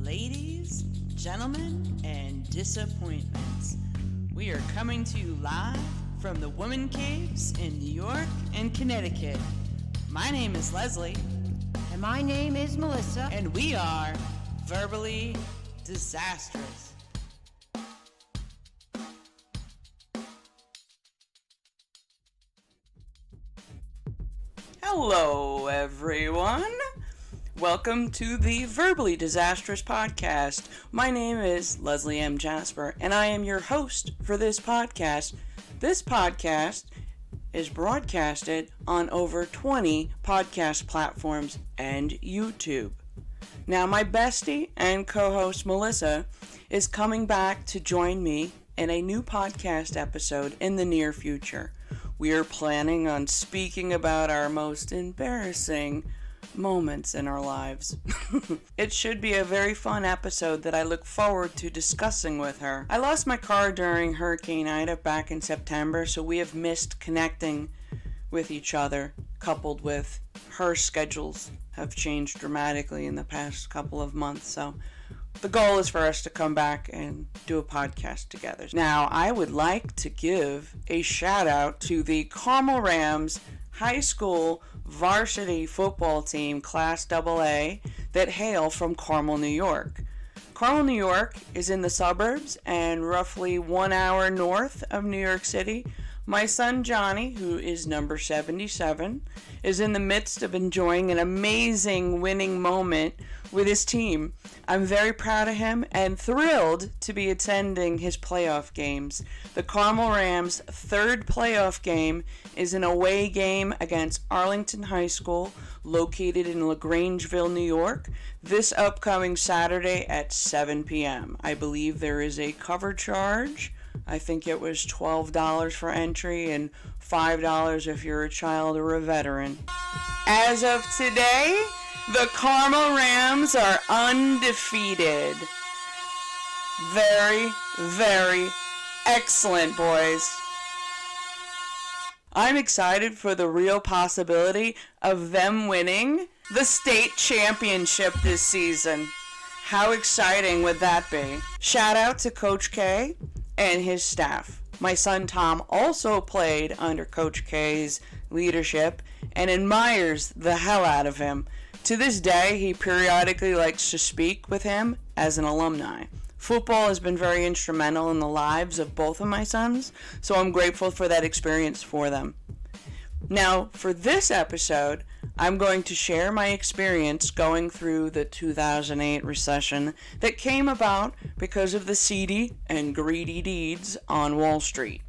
Ladies, gentlemen, and disappointments. We are coming to you live from the Woman Caves in New York and Connecticut. My name is Leslie. And my name is Melissa. And we are Verbally Disastrous. Hello, everyone. Welcome to the Verbally Disastrous podcast. My name is Leslie M. Jasper, and I am your host for this podcast. This podcast is broadcasted on over 20 podcast platforms and YouTube. Now, my bestie and co-host Melissa is coming back to join me in a new podcast episode in the near future. We are planning on speaking about our most embarrassing moments in our lives. It should be a very fun episode that I look forward to discussing with her. I lost my car during Hurricane Ida back in September, so we have missed connecting with each other, coupled with her schedules have changed dramatically in the past couple of months, so the goal is for us to come back and do a podcast together. Now, I would like to give a shout out to the Carmel Rams high school varsity football team, Class AA, that hail from Carmel, New York. Carmel, New York is in the suburbs and roughly 1 hour north of New York City. My son Johnny, who is number 77, is in the midst of enjoying an amazing winning moment with his team. I'm very proud of him and thrilled to be attending his playoff games. The Carmel Rams' third playoff game is an away game against Arlington High School, located in LaGrangeville, New York, this upcoming Saturday at 7 p.m. I believe there is a cover charge. I think it was $12 for entry and $5 if you're a child or a veteran. As of today, the Carmel Rams are undefeated. Very, very excellent, boys. I'm excited for the real possibility of them winning the state championship this season. How exciting would that be? Shout out to Coach K and his staff. My son Tom also played under Coach K's leadership and admires the hell out of him. To this day, he periodically likes to speak with him as an alumni. Football has been very instrumental in the lives of both of my sons, so I'm grateful for that experience for them. Now, for this episode, I'm going to share my experience going through the 2008 recession that came about because of the seedy and greedy deeds on Wall Street.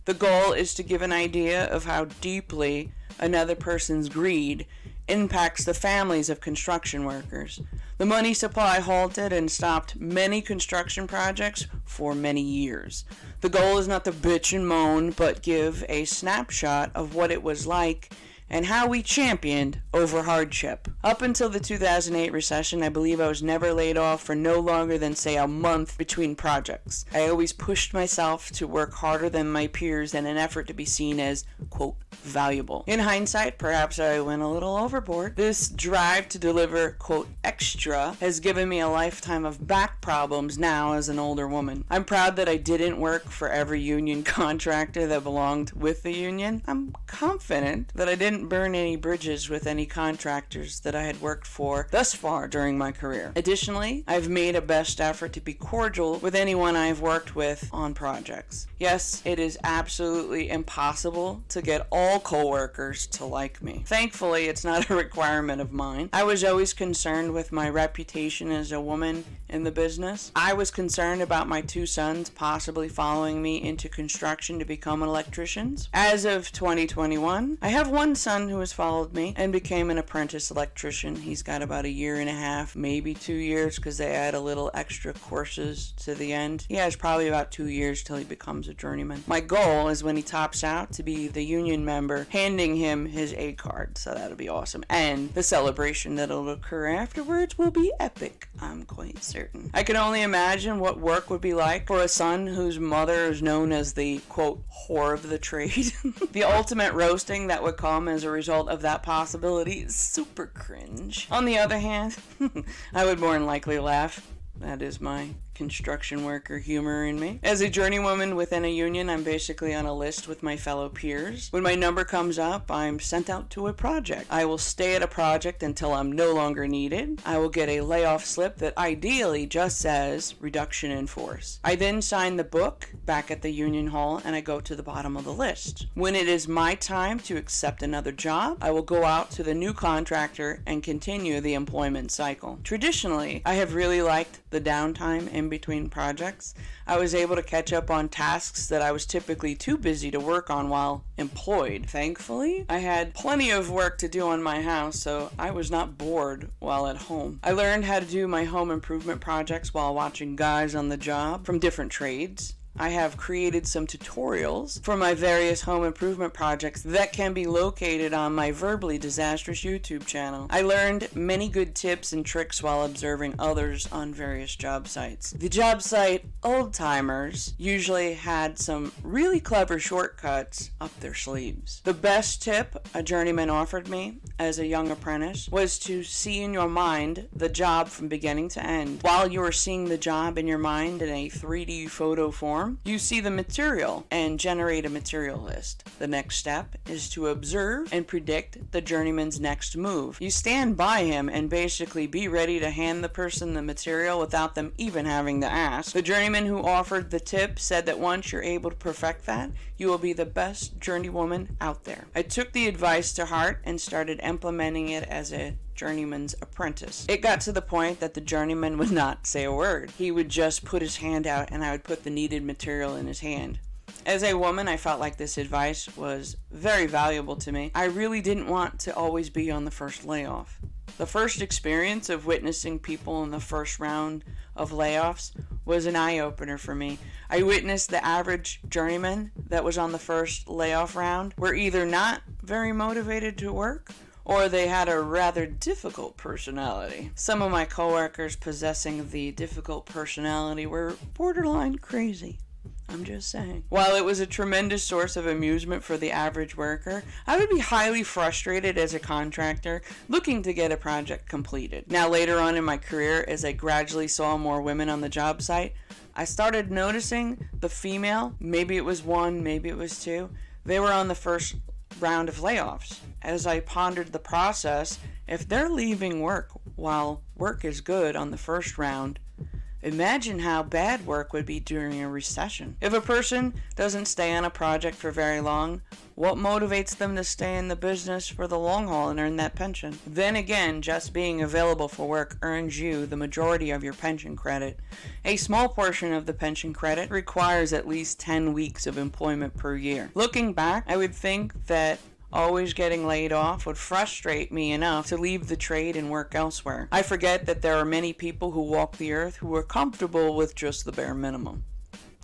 The goal is to give an idea of how deeply another person's greed impacts the families of construction workers. The money supply halted and stopped many construction projects for many years. The goal is not to bitch and moan, but give a snapshot of what it was like and how we championed over hardship. Up until the 2008 recession, I believe I was never laid off for no longer than, say, a month between projects. I always pushed myself to work harder than my peers in an effort to be seen as, quote, valuable. In hindsight, perhaps I went a little overboard. This drive to deliver, quote, extra has given me a lifetime of back problems now as an older woman. I'm proud that I didn't work for every union contractor that belonged with the union. I'm confident that I didn't burn any bridges with any contractors that I had worked for thus far during my career. Additionally, I've made a best effort to be cordial with anyone I've worked with on projects. Yes, it is absolutely impossible to get all coworkers to like me. Thankfully, it's not a requirement of mine. I was always concerned with my reputation as a woman in the business. I was concerned about my two sons possibly following me into construction to become electricians. As of 2021, I have one son who has followed me and became an apprentice electrician. He's got about 1.5 years, maybe 2 years, because they add a little extra courses to the end. He has probably about 2 years till he becomes a journeyman. My goal is when he tops out to be the union member, handing him his A card, so that'll be awesome. And the celebration that'll occur afterwards will be epic, I'm quite certain. I can only imagine what work would be like for a son whose mother is known as the, quote, whore of the trade. The ultimate roasting that would come as a result of that possibility is super cringe. On the other hand, I would more than likely laugh. That is my construction worker humor in me. As a journeywoman within a union, I'm basically on a list with my fellow peers. When my number comes up, I'm sent out to a project. I will stay at a project until I'm no longer needed. I will get a layoff slip that ideally just says reduction in force. I then sign the book back at the union hall and I go to the bottom of the list. When it is my time to accept another job, I will go out to the new contractor and continue the employment cycle. Traditionally, I have really liked the downtime in between projects. I was able to catch up on tasks that I was typically too busy to work on while employed. Thankfully, I had plenty of work to do on my house, so I was not bored while at home. I learned how to do my home improvement projects while watching guys on the job from different trades. I have created some tutorials for my various home improvement projects that can be located on my Verbally Disastrous YouTube channel. I learned many good tips and tricks while observing others on various job sites. The job site old timers usually had some really clever shortcuts up their sleeves. The best tip a journeyman offered me as a young apprentice was to see in your mind the job from beginning to end. While you are seeing the job in your mind in a 3D photo form, you see the material and generate a material list. The next step is to observe and predict the journeyman's next move. You stand by him and basically be ready to hand the person the material without them even having to ask. The journeyman who offered the tip said that once you're able to perfect that, you will be the best journeywoman out there. I took the advice to heart and started implementing it as a journeyman's apprentice. It got to the point that the journeyman would not say a word. He would just put his hand out and I would put the needed material in his hand. As a woman, I felt like this advice was very valuable to me. I really didn't want to always be on the first layoff. The first experience of witnessing people in the first round of layoffs was an eye-opener for me. I witnessed the average journeyman that was on the first layoff round were either not very motivated to work or they had a rather difficult personality. Some of my coworkers possessing the difficult personality were borderline crazy. I'm just saying. While it was a tremendous source of amusement for the average worker, I would be highly frustrated as a contractor looking to get a project completed. Now, later on in my career, as I gradually saw more women on the job site, I started noticing the female, maybe it was one, maybe it was two, they were on the first round of layoffs. As I pondered the process, if they're leaving work while work is good on the first round, imagine how bad work would be during a recession. If a person doesn't stay on a project for very long, what motivates them to stay in the business for the long haul and earn that pension? Then again, just being available for work earns you the majority of your pension credit. A small portion of the pension credit requires at least 10 weeks of employment per year. Looking back, I would think that always getting laid off would frustrate me enough to leave the trade and work elsewhere. I forget that there are many people who walk the earth who are comfortable with just the bare minimum.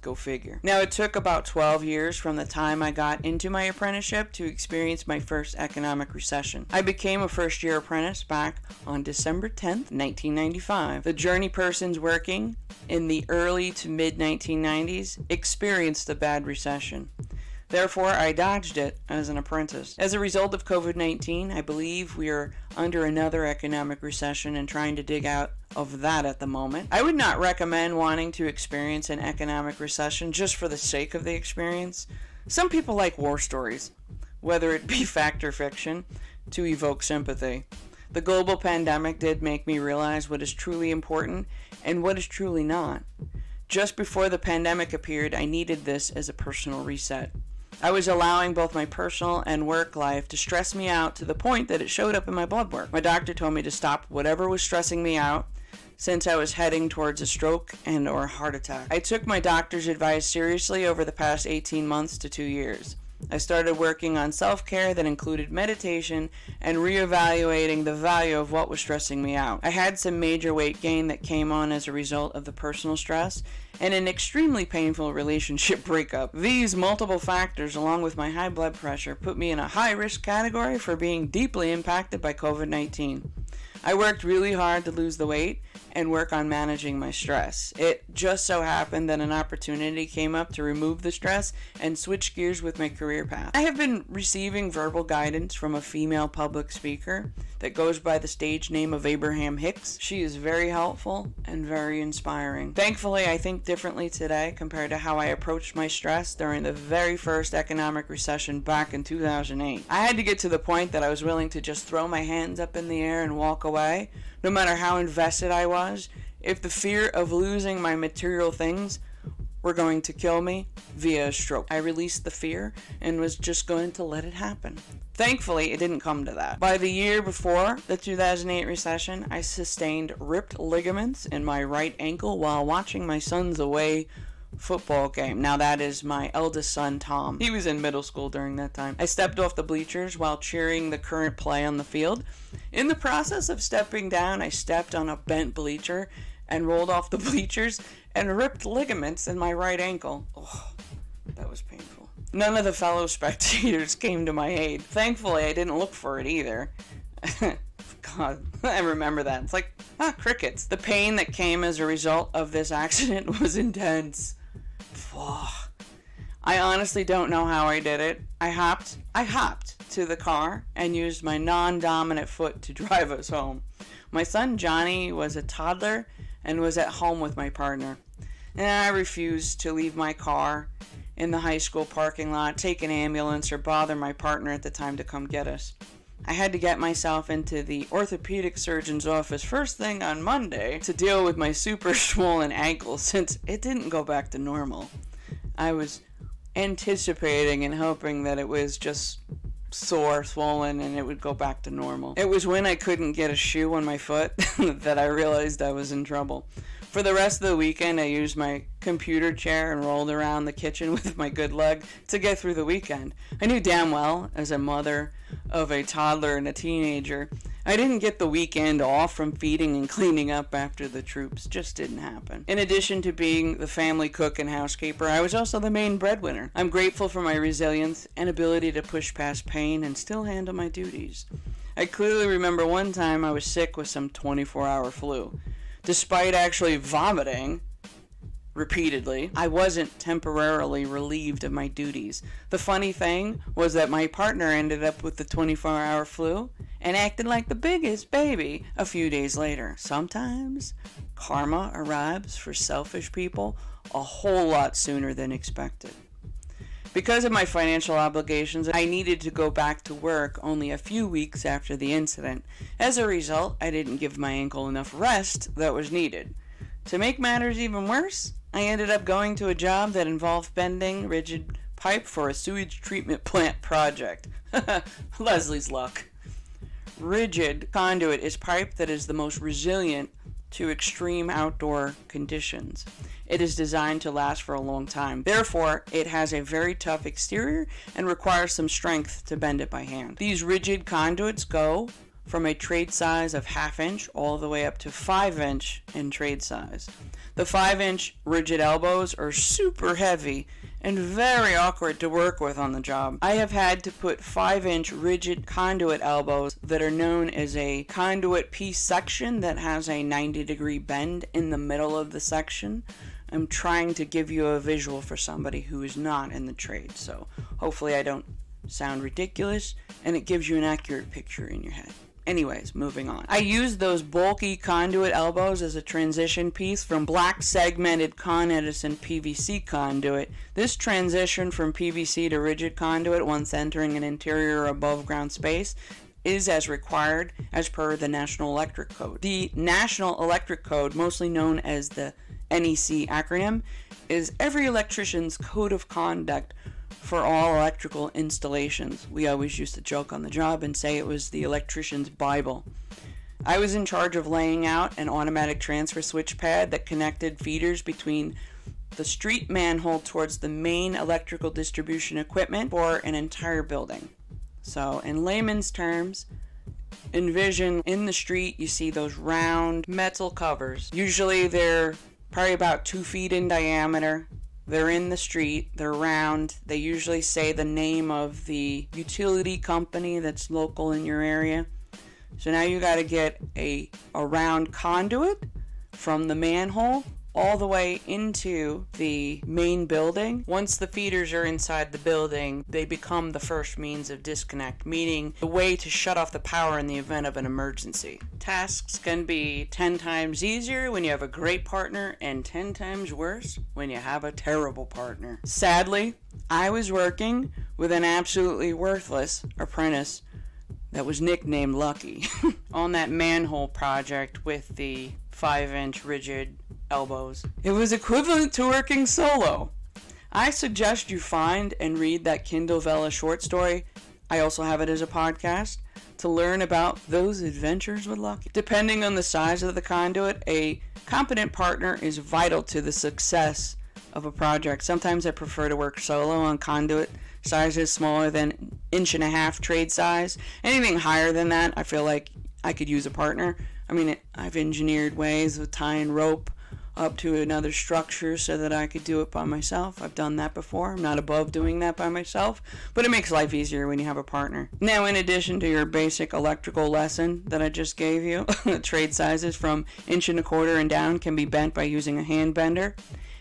Go figure. Now, it took about 12 years from the time I got into my apprenticeship to experience my first economic recession. I became a first-year apprentice back on December 10th, 1995. The journey persons working in the early to mid-1990s experienced a bad recession. Therefore, I dodged it as an apprentice. As a result of COVID-19, I believe we are under another economic recession and trying to dig out of that at the moment. I would not recommend wanting to experience an economic recession just for the sake of the experience. Some people like war stories, whether it be fact or fiction, to evoke sympathy. The global pandemic did make me realize what is truly important and what is truly not. Just before the pandemic appeared, I needed this as a personal reset. I was allowing both my personal and work life to stress me out to the point that it showed up in my blood work. My doctor told me to stop whatever was stressing me out since I was heading towards a stroke and or heart attack. I took my doctor's advice seriously over the past 18 months to 2 years. I started working on self-care that included meditation and reevaluating the value of what was stressing me out. I had some major weight gain that came on as a result of the personal stress and an extremely painful relationship breakup. These multiple factors, along with my high blood pressure, put me in a high-risk category for being deeply impacted by COVID-19. I worked really hard to lose the weight and work on managing my stress. It just so happened that an opportunity came up to remove the stress and switch gears with my career path. I have been receiving verbal guidance from a female public speaker that goes by the stage name of Abraham Hicks. She is very helpful and very inspiring. Thankfully, I think differently today compared to how I approached my stress during the very first economic recession back in 2008. I had to get to the point that I was willing to just throw my hands up in the air and walk away, no matter how invested I was, if the fear of losing my material things were going to kill me via a stroke. I released the fear and was just going to let it happen. Thankfully, it didn't come to that. By the year before the 2008 recession, I sustained ripped ligaments in my right ankle while watching my son's away football game. Now that is my eldest son, Tom. He was in middle school during that time. I stepped off the bleachers while cheering the current play on the field. In the process of stepping down, I stepped on a bent bleacher and rolled off the bleachers and ripped ligaments in my right ankle. Oh, that was painful. None of the fellow spectators came to my aid. Thankfully, I didn't look for it either. God, I remember that. It's like, crickets. The pain that came as a result of this accident was intense. I honestly don't know how I did it. I hopped to the car and used my non-dominant foot to drive us home. My son Johnny was a toddler and was at home with my partner. And I refused to leave my car in the high school parking lot, take an ambulance, or bother my partner at the time to come get us. I had to get myself into the orthopedic surgeon's office first thing on Monday to deal with my super swollen ankle since it didn't go back to normal. I was anticipating and hoping that it was just sore, swollen, and it would go back to normal. It was when I couldn't get a shoe on my foot that I realized I was in trouble. For the rest of the weekend, I used my computer chair and rolled around the kitchen with my good leg to get through the weekend. I knew damn well, as a mother of a toddler and a teenager, I didn't get the weekend off from feeding and cleaning up after the troops. Just didn't happen. In addition to being the family cook and housekeeper, I was also the main breadwinner. I'm grateful for my resilience and ability to push past pain and still handle my duties. I clearly remember one time I was sick with some 24-hour flu. Despite actually vomiting repeatedly, I wasn't temporarily relieved of my duties. The funny thing was that my partner ended up with the 24-hour flu and acted like the biggest baby a few days later. Sometimes karma arrives for selfish people a whole lot sooner than expected. Because of my financial obligations, I needed to go back to work only a few weeks after the incident. As a result, I didn't give my ankle enough rest that was needed. To make matters even worse, I ended up going to a job that involved bending rigid pipe for a sewage treatment plant project. Leslie's luck. Rigid conduit is pipe that is the most resilient to extreme outdoor conditions. It is designed to last for a long time. Therefore, it has a very tough exterior and requires some strength to bend it by hand. These rigid conduits go from a trade size of 1/2 inch all the way up to 5 inch in trade size. The 5 inch rigid elbows are super heavy and very awkward to work with on the job. I have had to put 5 inch rigid conduit elbows that are known as a conduit piece section that has a 90-degree bend in the middle of the section. I'm trying to give you a visual for somebody who is not in the trade, so hopefully I don't sound ridiculous and it gives you an accurate picture in your head. Anyways, moving on. I used those bulky conduit elbows as a transition piece from black segmented Con Edison PVC conduit. This transition from PVC to rigid conduit once entering an interior or above ground space is as required as per the National Electric Code. The National Electric Code, mostly known as the NEC acronym, is every electrician's code of conduct for all electrical installations. We always used to joke on the job and say it was the electrician's Bible. I was in charge of laying out an automatic transfer switch pad that connected feeders between the street manhole towards the main electrical distribution equipment for an entire building. So, in layman's terms, envision in the street you see those round metal covers. Usually they're probably about 2 feet in diameter. They're in the street, they're round, they usually say the name of the utility company that's local in your area. So now you got to get a round conduit from the manhole all the way into the main building. Once the feeders are inside the building, they become the first means of disconnect, meaning the way to shut off the power in the event of an emergency. Tasks can be 10 times easier when you have a great partner and 10 times worse when you have a terrible partner. Sadly, I was working with an absolutely worthless apprentice that was nicknamed Lucky on that manhole project with the 5-inch rigid elbows. It was equivalent to working solo. I suggest you find and read that Kindle Vella short story. I also have it as a podcast to learn about those adventures with Lucky. Depending on the size of the conduit, a competent partner is vital to the success of a project. Sometimes I prefer to work solo on conduit sizes smaller than 1.5 inch trade size. Anything higher than that, I feel like I could use a partner. I mean, I've engineered ways of tying rope up to another structure so that I could do it by myself. I've done that before. I'm not above doing that by myself, but it makes life easier when you have a partner. Now, in addition to your basic electrical lesson that I just gave you, trade sizes from 1.25 inches and down can be bent by using a hand bender.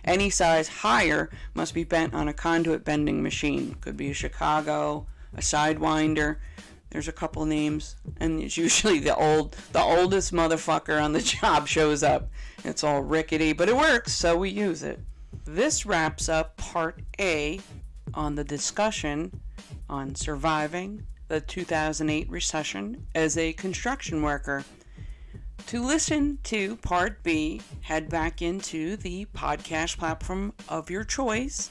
Any size higher must be bent on a conduit bending machine. Could be a Chicago, a Sidewinder. There's a couple names, and it's usually the oldest motherfucker on the job shows up. It's all rickety, but it works, so we use it. This wraps up part A on the discussion on surviving the 2008 recession as a construction worker. To listen to part B, head back into the podcast platform of your choice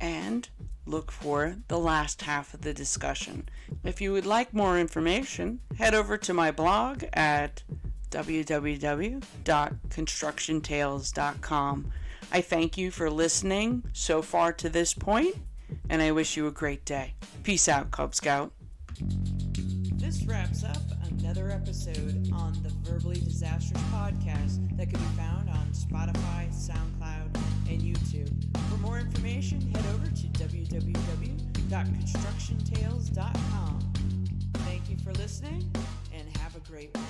and look for the last half of the discussion. If you would like more information, head over to my blog at www.constructiontales.com. I thank you for listening so far to this point, and I wish you a great day. Peace out, Cub Scout. This wraps up another episode on the Verbally Disastrous podcast that can be found on Spotify, SoundCloud, and YouTube. For more information, head over to www.constructiontales.com. Thank you for listening, and have a great one.